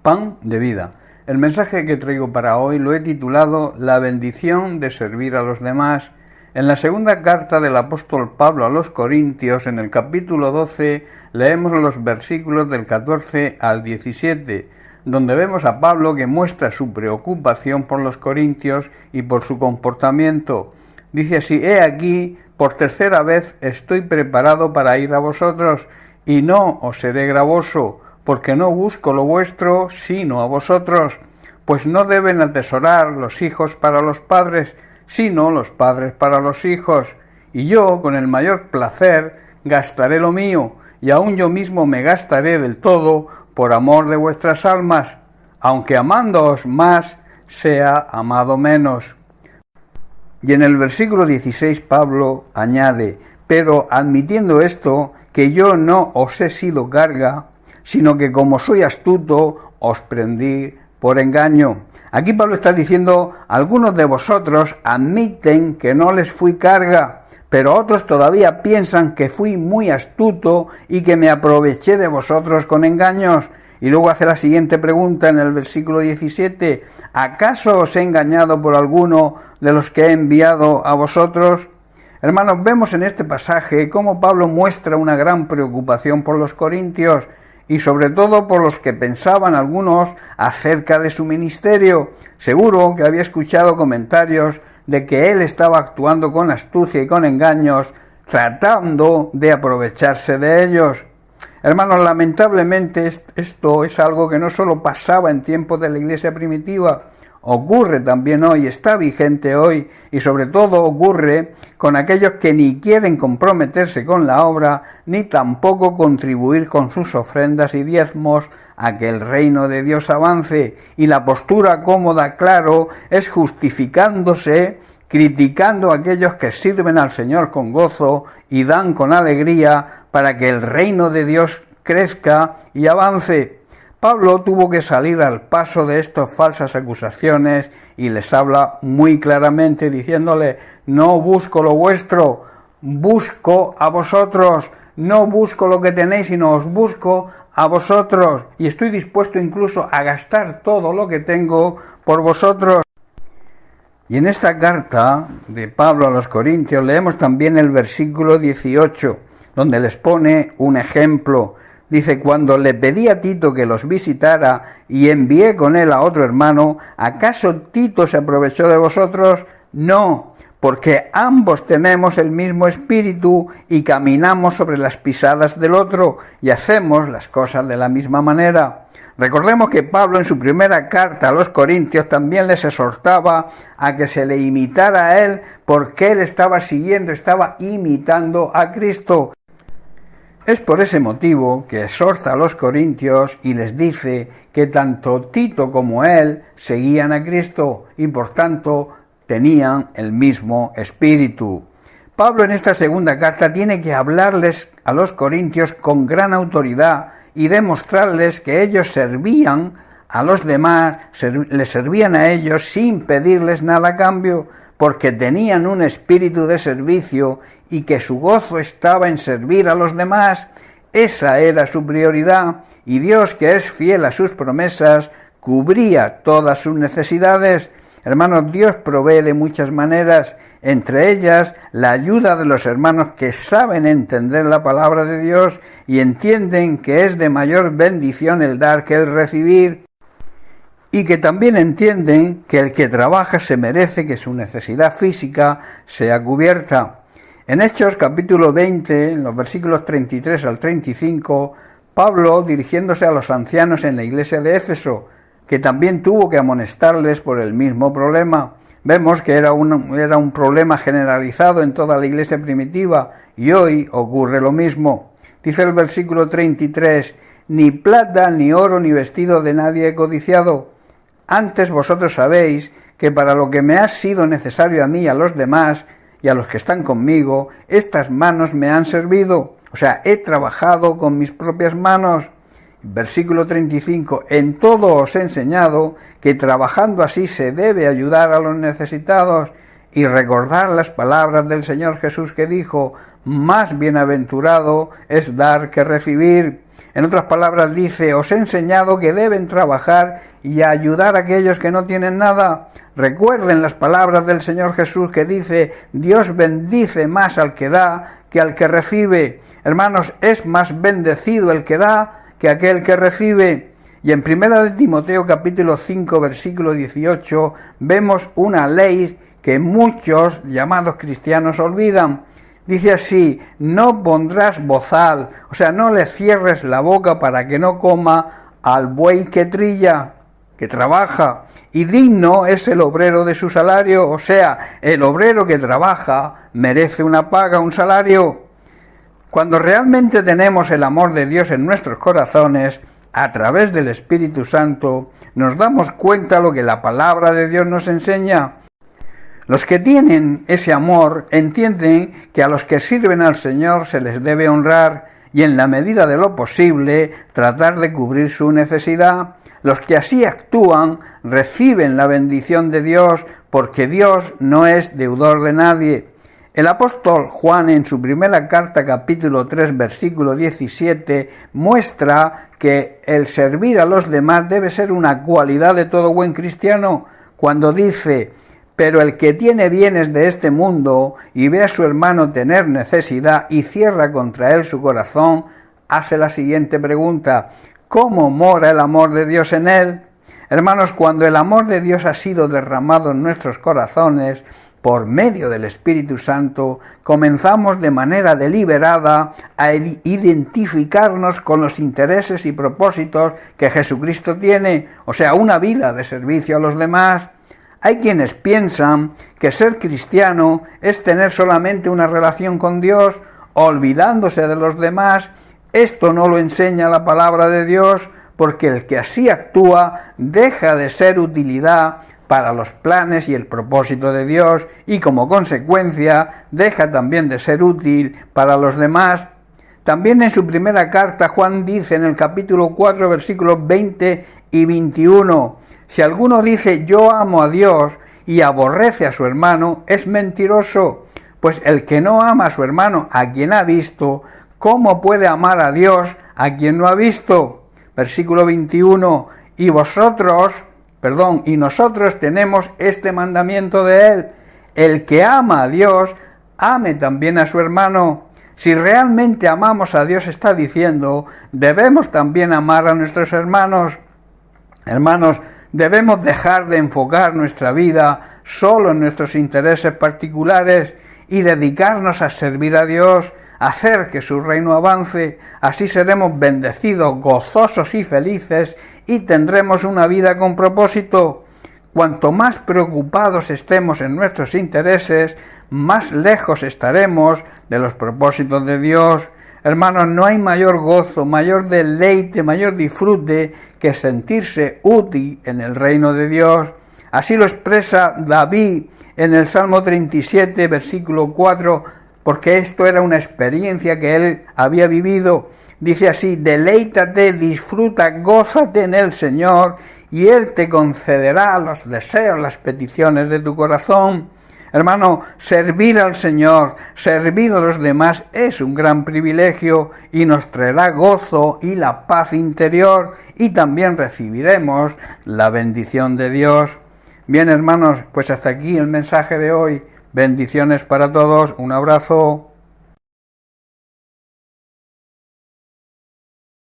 pan de vida. El mensaje que traigo para hoy lo he titulado La bendición de servir a los demás. En la segunda carta del apóstol Pablo a los Corintios, en el capítulo 12, leemos los versículos del 14 al 17, donde vemos a Pablo que muestra su preocupación por los corintios y por su comportamiento. Dice así: He aquí, por tercera vez estoy preparado para ir a vosotros, y no os seré gravoso, porque no busco lo vuestro, sino a vosotros. Pues no deben atesorar los hijos para los padres, sino los padres para los hijos. Y yo, con el mayor placer, gastaré lo mío, y aun yo mismo me gastaré del todo, por amor de vuestras almas, aunque amándoos más, sea amado menos. Y en el versículo 16 Pablo añade: pero admitiendo esto, que yo no os he sido carga, sino que como soy astuto, os prendí por engaño. Aquí Pablo está diciendo: algunos de vosotros admiten que no les fui carga, pero otros todavía piensan que fui muy astuto y que me aproveché de vosotros con engaños. Y luego hace la siguiente pregunta en el versículo 17: ¿acaso os he engañado por alguno de los que he enviado a vosotros? Hermanos, vemos en este pasaje cómo Pablo muestra una gran preocupación por los corintios y sobre todo por los que pensaban algunos acerca de su ministerio. Seguro que había escuchado comentarios de que él estaba actuando con astucia y con engaños, tratando de aprovecharse de ellos. Hermanos, lamentablemente esto es algo que no solo pasaba en tiempos de la iglesia primitiva, ocurre también hoy, está vigente hoy, y sobre todo ocurre con aquellos que ni quieren comprometerse con la obra, ni tampoco contribuir con sus ofrendas y diezmos a que el reino de Dios avance. Y la postura cómoda, claro, es justificándose, criticando a aquellos que sirven al Señor con gozo y dan con alegría para que el reino de Dios crezca y avance. Pablo tuvo que salir al paso de estas falsas acusaciones y les habla muy claramente diciéndole: no busco lo vuestro, busco a vosotros, no busco lo que tenéis, sino os busco a vosotros, y estoy dispuesto incluso a gastar todo lo que tengo por vosotros. Y en esta carta de Pablo a los Corintios leemos también el versículo 18, donde les pone un ejemplo. Dice: cuando le pedí a Tito que los visitara y envié con él a otro hermano, ¿acaso Tito se aprovechó de vosotros? No, porque ambos tenemos el mismo espíritu y caminamos sobre las pisadas del otro y hacemos las cosas de la misma manera. Recordemos que Pablo en su primera carta a los Corintios también les exhortaba a que se le imitara a él, porque él estaba imitando a Cristo. Es por ese motivo que exhorta a los corintios y les dice que tanto Tito como él seguían a Cristo y por tanto tenían el mismo espíritu. Pablo en esta segunda carta tiene que hablarles a los corintios con gran autoridad y demostrarles que ellos servían a los demás, les servían a ellos sin pedirles nada a cambio, porque tenían un espíritu de servicio y que su gozo estaba en servir a los demás. Esa era su prioridad, y Dios, que es fiel a sus promesas, cubría todas sus necesidades. Hermanos, Dios provee de muchas maneras, entre ellas la ayuda de los hermanos que saben entender la palabra de Dios y entienden que es de mayor bendición el dar que el recibir, y que también entienden que el que trabaja se merece que su necesidad física sea cubierta. En Hechos capítulo 20, en los versículos 33 al 35, Pablo, dirigiéndose a los ancianos en la iglesia de Éfeso, que también tuvo que amonestarles por el mismo problema. Vemos que era un problema generalizado en toda la iglesia primitiva, y hoy ocurre lo mismo. Dice el versículo 33, ni plata, ni oro, ni vestido de nadie he codiciado. Antes vosotros sabéis que para lo que me ha sido necesario a mí y a los demás, y a los que están conmigo, estas manos me han servido. O sea, he trabajado con mis propias manos. Versículo 35, en todo os he enseñado que trabajando así se debe ayudar a los necesitados, y recordar las palabras del Señor Jesús que dijo: más bienaventurado es dar que recibir. En otras palabras dice, os he enseñado que deben trabajar y ayudar a aquellos que no tienen nada. Recuerden las palabras del Señor Jesús que dice, Dios bendice más al que da que al que recibe. Hermanos, es más bendecido el que da que aquel que recibe. Y en 1 Timoteo capítulo 5 versículo 18 vemos una ley que muchos llamados cristianos olvidan. Dice así, no pondrás bozal, o sea, no le cierres la boca para que no coma al buey que trilla, que trabaja, y digno es el obrero de su salario, o sea, el obrero que trabaja merece una paga, un salario. Cuando realmente tenemos el amor de Dios en nuestros corazones, a través del Espíritu Santo, nos damos cuenta de lo que la palabra de Dios nos enseña. Los que tienen ese amor entienden que a los que sirven al Señor se les debe honrar y en la medida de lo posible tratar de cubrir su necesidad. Los que así actúan reciben la bendición de Dios porque Dios no es deudor de nadie. El apóstol Juan en su primera carta capítulo 3 versículo 17 muestra que el servir a los demás debe ser una cualidad de todo buen cristiano cuando dice, pero el que tiene bienes de este mundo y ve a su hermano tener necesidad y cierra contra él su corazón, hace la siguiente pregunta, ¿cómo mora el amor de Dios en él? Hermanos, cuando el amor de Dios ha sido derramado en nuestros corazones, por medio del Espíritu Santo, comenzamos de manera deliberada a identificarnos con los intereses y propósitos que Jesucristo tiene, o sea, una vida de servicio a los demás. Hay quienes piensan que ser cristiano es tener solamente una relación con Dios, olvidándose de los demás. Esto no lo enseña la palabra de Dios, porque el que así actúa deja de ser utilidad para los planes y el propósito de Dios y como consecuencia deja también de ser útil para los demás. También en su primera carta Juan dice en el capítulo 4 versículos 20 y 21, si alguno dice yo amo a Dios y aborrece a su hermano, es mentiroso, pues el que no ama a su hermano a quien ha visto, ¿cómo puede amar a Dios a quien no ha visto? Versículo 21, y nosotros tenemos este mandamiento de él, el que ama a Dios, ame también a su hermano. Si realmente amamos a Dios, está diciendo, debemos también amar a nuestros hermanos. Hermanos, debemos dejar de enfocar nuestra vida solo en nuestros intereses particulares y dedicarnos a servir a Dios, a hacer que su reino avance. Así seremos bendecidos, gozosos y felices y tendremos una vida con propósito. Cuanto más preocupados estemos en nuestros intereses, más lejos estaremos de los propósitos de Dios. Hermanos, no hay mayor gozo, mayor deleite, mayor disfrute que sentirse útil en el reino de Dios. Así lo expresa David en el Salmo 37, versículo 4, porque esto era una experiencia que él había vivido. Dice así, deleítate, disfruta, gózate en el Señor, y Él te concederá los deseos, las peticiones de tu corazón. Hermano, servir al Señor, servir a los demás es un gran privilegio y nos traerá gozo y la paz interior y también recibiremos la bendición de Dios. Bien, hermanos, pues hasta aquí el mensaje de hoy. Bendiciones para todos, un abrazo.